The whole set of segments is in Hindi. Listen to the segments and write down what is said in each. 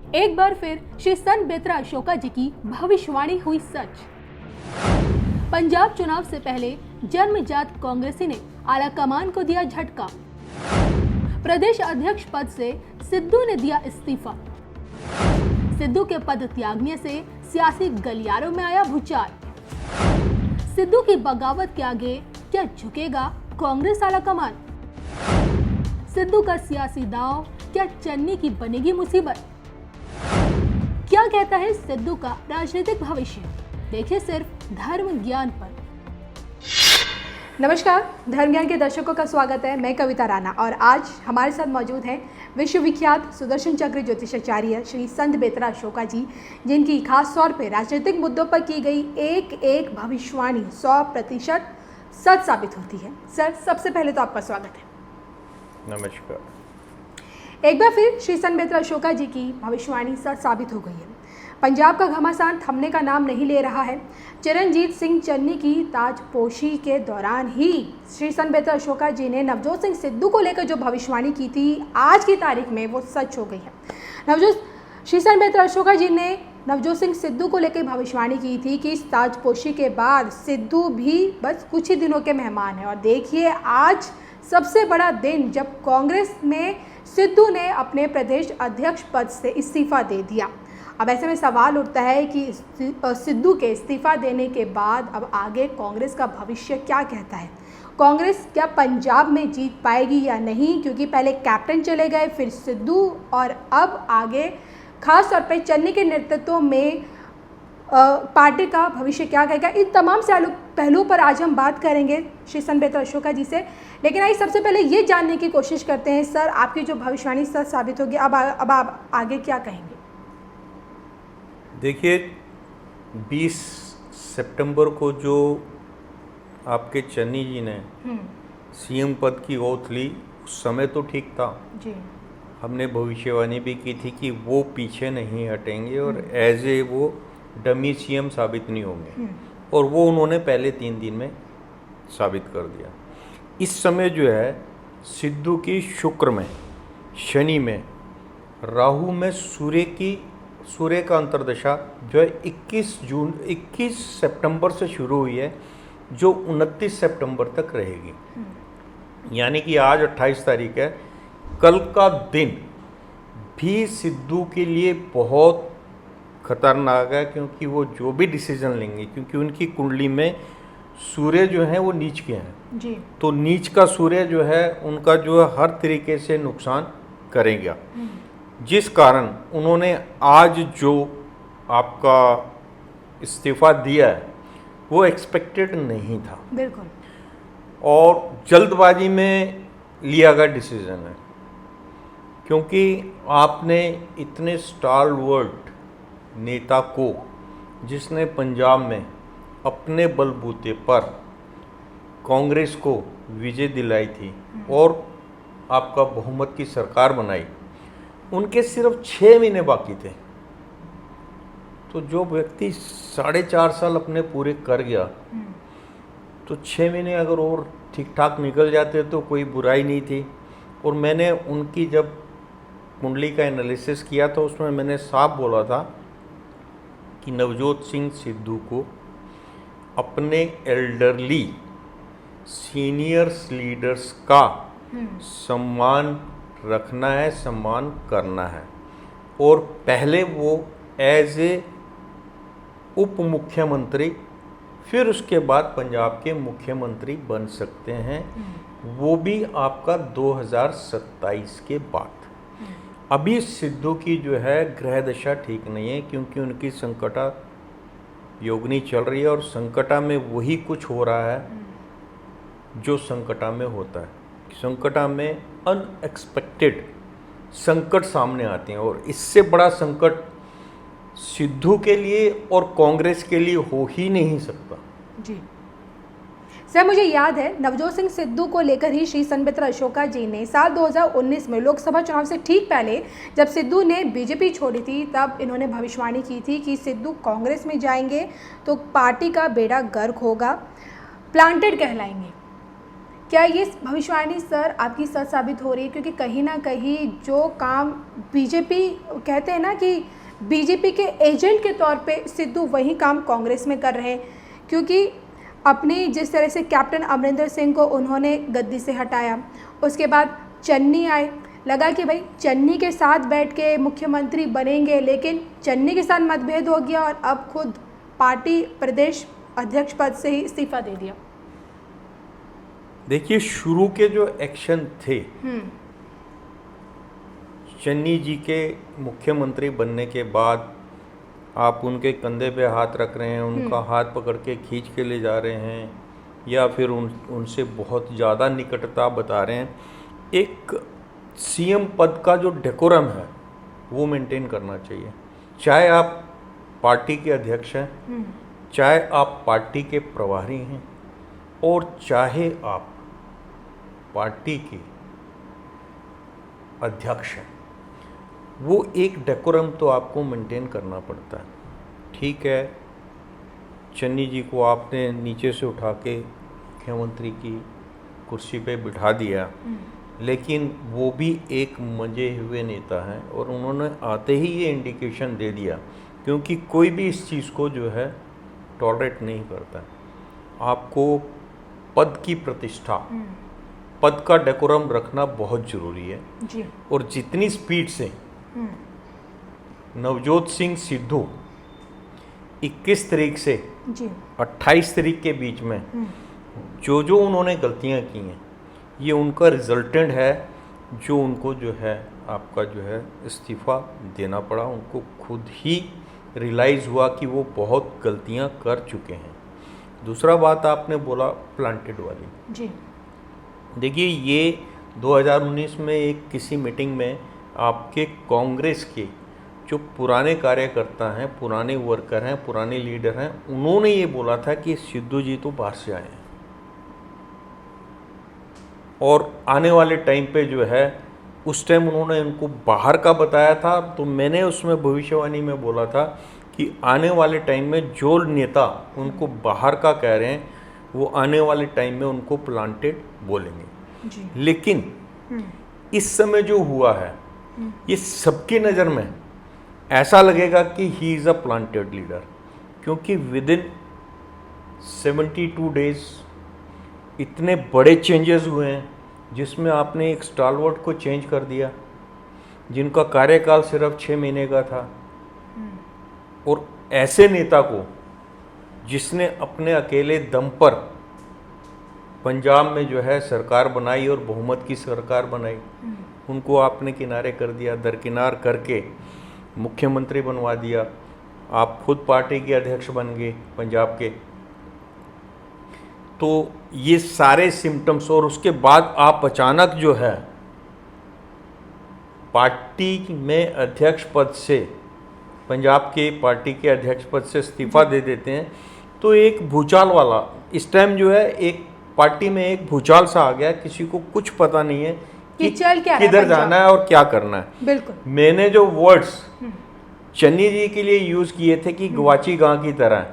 एक बार फिर श्री संत बेत्रा अशोका जी की भविष्यवाणी हुई सच। पंजाब चुनाव से पहले जन्मजात कांग्रेसी ने आलाकमान को दिया झटका। प्रदेश अध्यक्ष पद से सिद्धू ने दिया इस्तीफा। सिद्धू के पद त्यागने से सियासी गलियारों में आया भूचाल। सिद्धू की बगावत के आगे क्या झुकेगा कांग्रेस आलाकमान? सिद्धू का सियासी दांव क्या चन्नी की बनेगी मुसीबत? क्या कहता है सिद्धू का राजनीतिक भविष्य? देखिए सिर्फ धर्म ज्ञान पर। नमस्कार, धर्म ज्ञान के दर्शकों का स्वागत है। मैं कविता राणा और आज हमारे साथ मौजूद हैं विश्वविख्यात सुदर्शन चक्र ज्योतिषाचार्य श्री संत बेत्रा अशोका जी, जिनकी खास तौर पर राजनीतिक मुद्दों पर की गई एक भविष्यवाणी 100% सच साबित होती है। सर, सबसे पहले तो आपका स्वागत है। नमस्कार। एक बार फिर श्री संत बेत्रा अशोका जी की भविष्यवाणी सच साबित हो गई है। पंजाब का घमासान थमने का नाम नहीं ले रहा है। चरणजीत सिंह चन्नी की ताजपोशी के दौरान ही श्री संत बेत्रा अशोका जी ने नवजोत सिंह सिद्धू को लेकर जो भविष्यवाणी की थी, आज की तारीख में वो सच हो गई है। श्री संत बेत्रा अशोका जी ने नवजोत सिंह सिद्धू को लेकर भविष्यवाणी की थी कि इस ताजपोशी के बाद सिद्धू भी बस कुछ ही दिनों के मेहमान हैं। और देखिए, आज सबसे बड़ा दिन जब कांग्रेस में सिद्धू ने अपने प्रदेश अध्यक्ष पद से इस्तीफा दे दिया। अब ऐसे में सवाल उठता है कि सिद्धू के इस्तीफा देने के बाद अब आगे कांग्रेस का भविष्य क्या कहता है? कांग्रेस क्या पंजाब में जीत पाएगी या नहीं? क्योंकि पहले कैप्टन चले गए, फिर सिद्धू, और अब आगे खास तौर पर चन्नी के नेतृत्व में पार्टी का भविष्य क्या कहेगा? इन तमाम से पहलुओं पर आज हम बात करेंगे श्री संत बेत्रा अशोका जी से। लेकिन आइए सबसे पहले ये जानने की कोशिश करते हैं, सर, आपकी जो भविष्यवाणी सच साबित होगी, अब आप आगे क्या कहेंगे? देखिए, 20 सितंबर को जो आपके चन्नी जी ने सीएम पद की ओथ ली, उस समय तो ठीक था जी। हमने भविष्यवाणी भी की थी कि वो पीछे नहीं हटेंगे और एज ए वो डमी सीएम साबित नहीं होंगे, और वो उन्होंने पहले 3 दिन में साबित कर दिया। इस समय जो है सिद्धू की शुक्र में, शनि में, राहु में सूर्य का अंतर्दशा जो है 21 सितंबर से शुरू हुई है, जो 29 सितंबर तक रहेगी। यानी कि आज 28 तारीख है। कल का दिन भी सिद्धू के लिए बहुत खतरनाक है, क्योंकि वो जो भी डिसीजन लेंगे, क्योंकि उनकी कुंडली में सूर्य जो है वो नीच के हैं जी। तो नीच का सूर्य जो है उनका जो है हर तरीके से नुकसान करेगा, जिस कारण उन्होंने आज जो आपका इस्तीफा दिया है वो एक्सपेक्टेड नहीं था। बिल्कुल। और जल्दबाजी में लिया गया डिसीजन है, क्योंकि आपने इतने स्टालवर्ट नेता को, जिसने पंजाब में अपने बलबूते पर कांग्रेस को विजय दिलाई थी और आपका बहुमत की सरकार बनाई, उनके सिर्फ 6 महीने बाकी थे। तो जो व्यक्ति 4.5 साल अपने पूरे कर गया, तो 6 महीने अगर और ठीक ठाक निकल जाते तो कोई बुराई नहीं थी। और मैंने उनकी जब कुंडली का एनालिसिस किया था, उसमें मैंने साफ बोला था कि नवजोत सिंह सिद्धू को अपने एल्डरली सीनियर्स लीडर्स का सम्मान रखना है, सम्मान करना है, और पहले वो एज ए उप मुख्यमंत्री, फिर उसके बाद पंजाब के मुख्यमंत्री बन सकते हैं, वो भी आपका 2027 के बाद। अभी सिद्धू की जो है ग्रह दशा ठीक नहीं है, क्योंकि उनकी संकटा योगनी चल रही है, और संकटा में वही कुछ हो रहा है जो संकटा में होता है। संकटा में अनएक्सपेक्टेड संकट सामने आते हैं, और इससे बड़ा संकट सिद्धू के लिए और कांग्रेस के लिए हो ही नहीं सकता। जी सर, मुझे याद है नवजोत सिंह सिद्धू को लेकर ही श्री संत बेत्रा अशोका जी ने साल 2019 में लोकसभा चुनाव से ठीक पहले, जब सिद्धू ने बीजेपी छोड़ी थी, तब इन्होंने भविष्यवाणी की थी कि सिद्धू कांग्रेस में जाएंगे तो पार्टी का बेड़ा गर्क होगा, प्लांटेड कहलाएंगे। क्या ये भविष्यवाणी सर आपकी सच साबित हो रही है? क्योंकि कहीं ना कहीं जो काम बीजेपी कहते हैं ना कि बीजेपी के एजेंट के तौर पे सिद्धू वही काम कांग्रेस में कर रहे हैं, क्योंकि अपनी जिस तरह से कैप्टन अमरिंदर सिंह को उन्होंने गद्दी से हटाया, उसके बाद चन्नी आए, लगा कि भाई चन्नी के साथ बैठ के मुख्यमंत्री बनेंगे, लेकिन चन्नी के साथ मतभेद हो गया और अब खुद पार्टी प्रदेश अध्यक्ष पद से ही इस्तीफा दे दिया। देखिए, शुरू के जो एक्शन थे चन्नी जी के मुख्यमंत्री बनने के बाद, आप उनके कंधे पे हाथ रख रहे हैं, उनका हाथ पकड़ के खींच के ले जा रहे हैं, या फिर उनसे बहुत ज़्यादा निकटता बता रहे हैं। एक सीएम पद का जो डेकोरम है वो मेंटेन करना चाहिए, चाहे आप पार्टी के अध्यक्ष हैं, चाहे आप पार्टी के प्रभारी हैं, और चाहे आप पार्टी के अध्यक्ष हैं। वो एक डेकोरम तो आपको मेंटेन करना पड़ता है। ठीक है, चन्नी जी को आपने नीचे से उठा के मुख्यमंत्री की कुर्सी पे बिठा दिया, लेकिन वो भी एक मंजे हुए नेता हैं और उन्होंने आते ही ये इंडिकेशन दे दिया, क्योंकि कोई भी इस चीज़ को जो है टॉलरेट नहीं करता। आपको पद की प्रतिष्ठा, पद का डेकोरम रखना बहुत ज़रूरी है जी। और जितनी स्पीड से नवजोत सिंह सिद्धू 21 तारीख से जी 28 तारीख के बीच में जो उन्होंने गलतियां की हैं, ये उनका रिजल्टेंट है, जो उनको जो है आपका जो है इस्तीफ़ा देना पड़ा। उनको खुद ही रियलाइज़ हुआ कि वो बहुत गलतियां कर चुके हैं। दूसरा बात आपने बोला प्लांटेड वाली जी। देखिए, ये 2019 में एक किसी मीटिंग में आपके कांग्रेस के जो पुराने कार्यकर्ता हैं, पुराने वर्कर हैं, पुराने लीडर हैं, उन्होंने ये बोला था कि सिद्धू जी तो बाहर से आए हैं और आने वाले टाइम पे जो है, उस टाइम उन्होंने उनको बाहर का बताया था। तो मैंने उसमें भविष्यवाणी में बोला था कि आने वाले टाइम में जो नेता उनको बाहर का कह रहे हैं, वो आने वाले टाइम में उनको प्लांटेड बोलेंगे जी। लेकिन इस समय जो हुआ है, ये सबकी नज़र में ऐसा लगेगा कि he is a planted leader, क्योंकि विद इन 72 डेज इतने बड़े चेंजेस हुए हैं, जिसमें आपने एक स्टालवर्ट को चेंज कर दिया जिनका कार्यकाल सिर्फ 6 महीने का था, और ऐसे नेता को जिसने अपने अकेले दम पर पंजाब में जो है सरकार बनाई और बहुमत की सरकार बनाई, उनको आपने किनारे कर दिया, दरकिनार करके मुख्यमंत्री बनवा दिया। आप खुद पार्टी के अध्यक्ष बन गए पंजाब के। तो ये सारे सिम्टम्स, और उसके बाद आप अचानक जो है पार्टी में अध्यक्ष पद से, पंजाब के पार्टी के अध्यक्ष पद से इस्तीफा दे देते हैं। तो एक भूचाल वाला इस टाइम जो है, एक पार्टी में एक भूचाल सा आ गया, किसी को कुछ पता नहीं है कि चल क्या किधर जाना है और क्या करना है। बिल्कुल। मैंने जो वर्ड्स चन्नी जी के लिए यूज किए थे कि गवाची गां की तरह,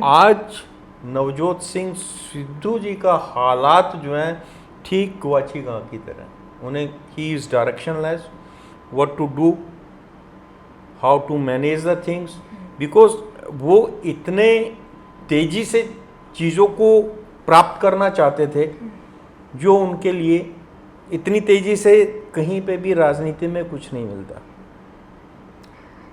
आज नवजोत सिंह सिद्धू जी का हालात जो है ठीक गवाची गां की तरह। उन्हें he is directionless, what to do, how to manage the things, because वो इतने तेजी से चीज़ों को प्राप्त करना चाहते थे जो उनके लिए इतनी तेजी से कहीं पे भी राजनीति में कुछ नहीं मिलता।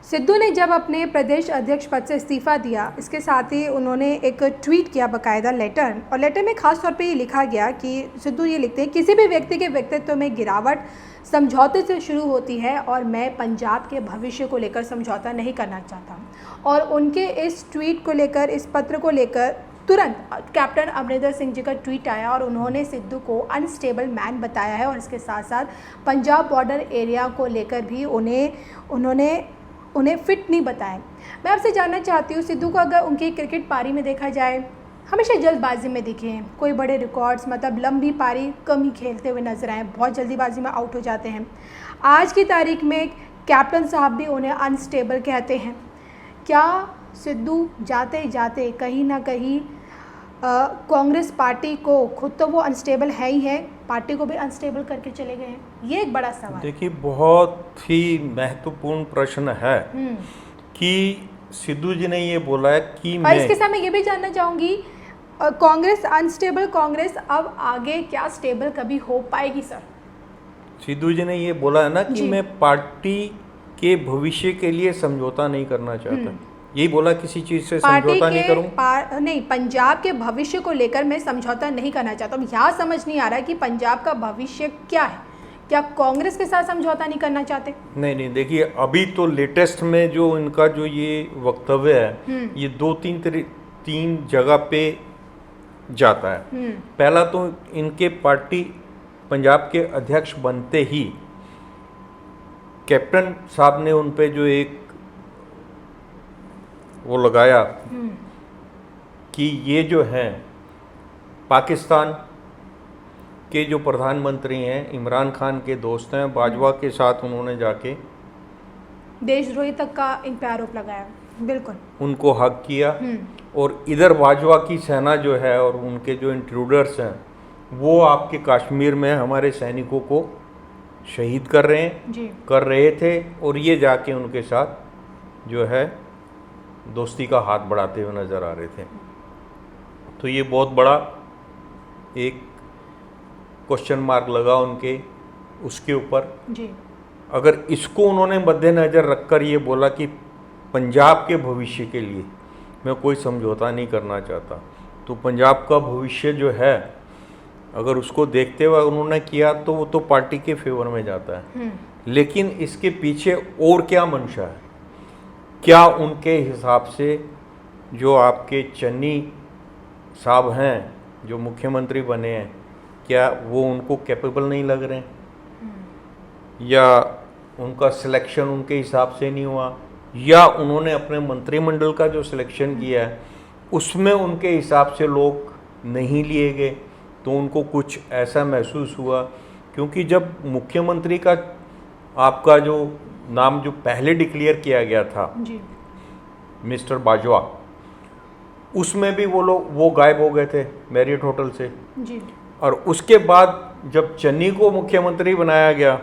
सिद्धू ने जब अपने प्रदेश अध्यक्ष पद से इस्तीफा दिया, इसके साथ ही उन्होंने एक ट्वीट किया, बाकायदा लेटर, और लेटर में खास तौर पे ये लिखा गया कि सिद्धू ये लिखते हैं, किसी भी व्यक्ति के व्यक्तित्व में गिरावट समझौते से शुरू होती है और मैं पंजाब के भविष्य को लेकर समझौता नहीं करना चाहता। और उनके इस ट्वीट को लेकर, इस पत्र को लेकर तुरंत कैप्टन अमरिंदर सिंह जी का ट्वीट आया और उन्होंने सिद्धू को अनस्टेबल मैन बताया है, और इसके साथ साथ पंजाब बॉर्डर एरिया को लेकर भी उन्हें फिट नहीं बताया। मैं आपसे जानना चाहती हूँ, सिद्धू को अगर उनकी क्रिकेट पारी में देखा जाए, हमेशा जल्दबाजी में दिखे हैं, कोई बड़े रिकॉर्ड्स, मतलब लंबी पारी कम ही खेलते हुए नजर आए, बहुत जल्दीबाजी में आउट हो जाते हैं। आज की तारीख में कैप्टन साहब भी उन्हें अनस्टेबल कहते हैं। क्या सिद्धू जाते जाते कहीं ना कहीं कांग्रेस पार्टी को खुद तो वो अनस्टेबल है ही है, पार्टी को भी अनस्टेबल करके चले गए हैं? ये एक बड़ा सवाल है। देखिए, बहुत ही महत्वपूर्ण प्रश्न है हम्म। कि सिद्धू जी ने ये बोला है कि और मैं इसके साथ मैं ये भी जानना चाहूँगी, कांग्रेस अनस्टेबल कांग्रेस अब आगे क्या स्टेबल कभी हो पाएगी सर? सिद्धू जी ने ये बोला है ना कि जी। मैं पार्टी के भविष्य के लिए समझौता नहीं करना चाहता। यही बोला, किसी चीज़ से पार्टी समझौता नहीं करूं। नहीं, पंजाब के भविष्य को लेकर मैं समझौता नहीं करना चाहता हूँ। यहाँ समझ नहीं आ रहा है कि पंजाब का भविष्य क्या है। क्या कांग्रेस के साथ समझौता नहीं करना चाहते? नहीं, देखिए, अभी तो लेटेस्ट में जो इनका जो ये वक्तव्य है, ये तीन जगह पे जाता है। पहला तो इनके पार्टी पंजाब के अध्यक्ष बनते ही कैप्टन साहब ने उन पे जो एक वो लगाया कि ये जो है पाकिस्तान के जो प्रधानमंत्री हैं, इमरान खान के दोस्त हैं, बाजवा के साथ उन्होंने जाके देशद्रोही तक का इन पे आरोप लगाया। बिल्कुल उनको हक किया। और इधर बाजवा की सेना जो है और उनके जो इंट्रूडर्स हैं, वो आपके कश्मीर में हमारे सैनिकों को शहीद कर रहे हैं जी। कर रहे थे, और ये जाके उनके साथ जो है दोस्ती का हाथ बढ़ाते हुए नज़र आ रहे थे। तो ये बहुत बड़ा एक क्वेश्चन मार्क लगा उनके उसके ऊपर जी। अगर इसको उन्होंने मद्देनज़र रखकर ये बोला कि पंजाब के भविष्य के लिए मैं कोई समझौता नहीं करना चाहता, तो पंजाब का भविष्य जो है अगर उसको देखते हुए उन्होंने किया तो वो तो पार्टी के फेवर में जाता है। लेकिन इसके पीछे और क्या मंशा है? क्या उनके हिसाब से जो आपके चन्नी साहब हैं, जो मुख्यमंत्री बने हैं, क्या वो उनको कैपेबल नहीं लग रहे हैं, या उनका सिलेक्शन उनके हिसाब से नहीं हुआ, या उन्होंने अपने मंत्रिमंडल का जो सिलेक्शन किया है उसमें उनके हिसाब से लोग नहीं लिए गए, तो उनको कुछ ऐसा महसूस हुआ? क्योंकि जब मुख्यमंत्री का आपका जो नाम जो पहले डिक्लेयर किया गया था जी। मिस्टर बाजवा, उसमें भी वो लोग वो गायब हो गए थे मैरियट होटल से। जी। और उसके बाद जब चन्नी को मुख्यमंत्री बनाया गया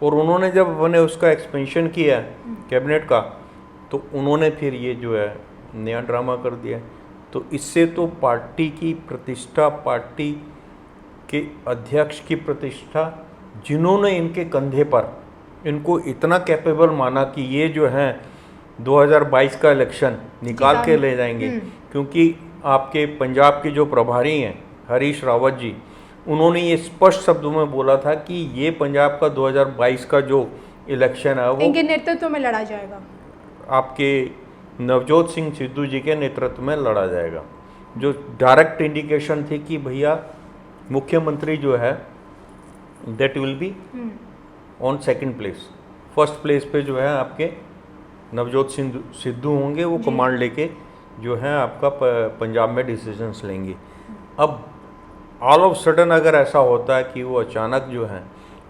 और उन्होंने जब उन्होंने उसका एक्सपेंशन किया कैबिनेट का, तो उन्होंने फिर ये जो है नया ड्रामा कर दिया। तो इससे तो पार्टी की प्रतिष्ठा, पार्टी के अध्यक्ष की प्रतिष्ठा, जिन्होंने इनके कंधे पर इनको इतना कैपेबल माना कि ये जो है 2022 का इलेक्शन निकाल के ले जाएंगे, क्योंकि आपके पंजाब के जो प्रभारी हैं हरीश रावत जी, उन्होंने ये स्पष्ट शब्दों में बोला था कि ये पंजाब का 2022 का जो इलेक्शन है वो इनके नेतृत्व में लड़ा जाएगा, आपके नवजोत सिंह सिद्धू जी के नेतृत्व में लड़ा जाएगा। जो डायरेक्ट इंडिकेशन थी कि भैया मुख्यमंत्री जो है that will be on second place, first place पे जो है आपके नवजोत सिद्धू होंगे, वो कमांड लेके जो है आपका पंजाब में डिसीजंस लेंगे। अब ऑल ऑफ सडन अगर ऐसा होता है कि वो अचानक जो है,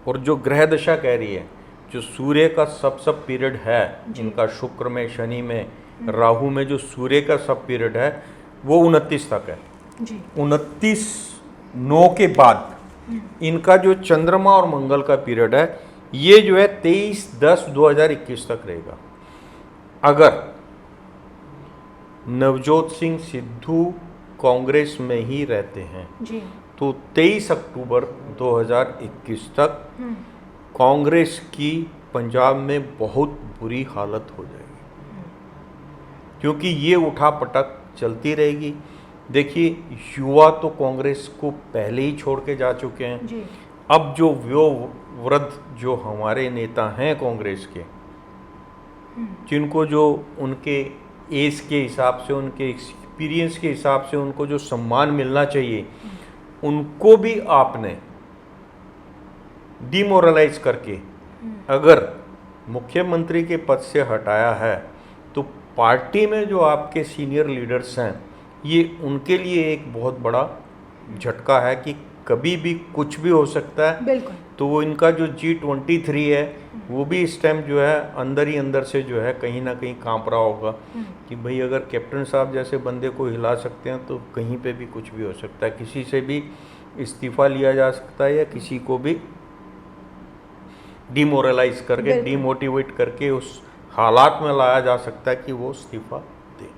और जो ग्रह दशा कह रही है, जो सूर्य का सब पीरियड है इनका, शुक्र में, शनि में, राहु में जो सूर्य का सब पीरियड है वो 29 तक है जी। 29/9 के बाद इनका जो चंद्रमा और मंगल का पीरियड है ये जो है 23/10/2021 तक रहेगा। अगर नवजोत सिंह सिद्धू कांग्रेस में ही रहते हैं जी। तो 23 अक्टूबर 2021 तक कांग्रेस की पंजाब में बहुत बुरी हालत हो जाएगी, क्योंकि ये उठापटक चलती रहेगी। देखिए, युवा तो कांग्रेस को पहले ही छोड़ के जा चुके हैं जी। अब जो वयोवृद्ध जो हमारे नेता हैं कांग्रेस के, जिनको जो उनके एज के हिसाब से, उनके एक्सपीरियंस के हिसाब से उनको जो सम्मान मिलना चाहिए, उनको भी आपने डिमोरलाइज करके अगर मुख्यमंत्री के पद से हटाया है, तो पार्टी में जो आपके सीनियर लीडर्स हैं, ये उनके लिए एक बहुत बड़ा झटका है कि कभी भी कुछ भी हो सकता है। बिल्कुल। तो वो इनका जो G23 है वो भी इस टाइम जो है अंदर ही अंदर से जो है कहीं ना कहीं कांप रहा होगा कि भाई अगर कैप्टन साहब जैसे बंदे को हिला सकते हैं तो कहीं पे भी कुछ भी हो सकता है, किसी से भी इस्तीफा लिया जा सकता है या किसी को भी डिमोरलाइज करके, बिल्कुल। डिमोटिवेट करके उस हालात में लाया जा सकता है कि वो इस्तीफा दे।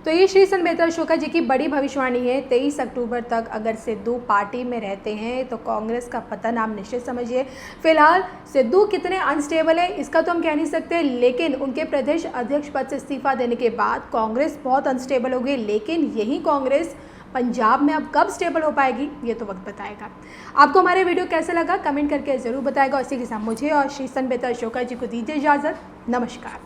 तो ये श्री संबेत अशोका जी की बड़ी भविष्यवाणी है। 23 अक्टूबर तक अगर सिद्धू पार्टी में रहते हैं तो कांग्रेस का पतन आप निश्चित समझिए। फिलहाल सिद्धू कितने अनस्टेबल है इसका तो हम कह नहीं सकते, लेकिन उनके प्रदेश अध्यक्ष पद से इस्तीफा देने के बाद कांग्रेस बहुत अनस्टेबल हो गई। लेकिन यही कांग्रेस पंजाब में अब कब स्टेबल हो पाएगी ये तो वक्त बताएगा। आपको हमारे वीडियो कैसा लगा कमेंट करके ज़रूर बताएगा। और इसी के साथ मुझे और श्री संबेत अशोका जी को दीजिए इजाज़त। नमस्कार।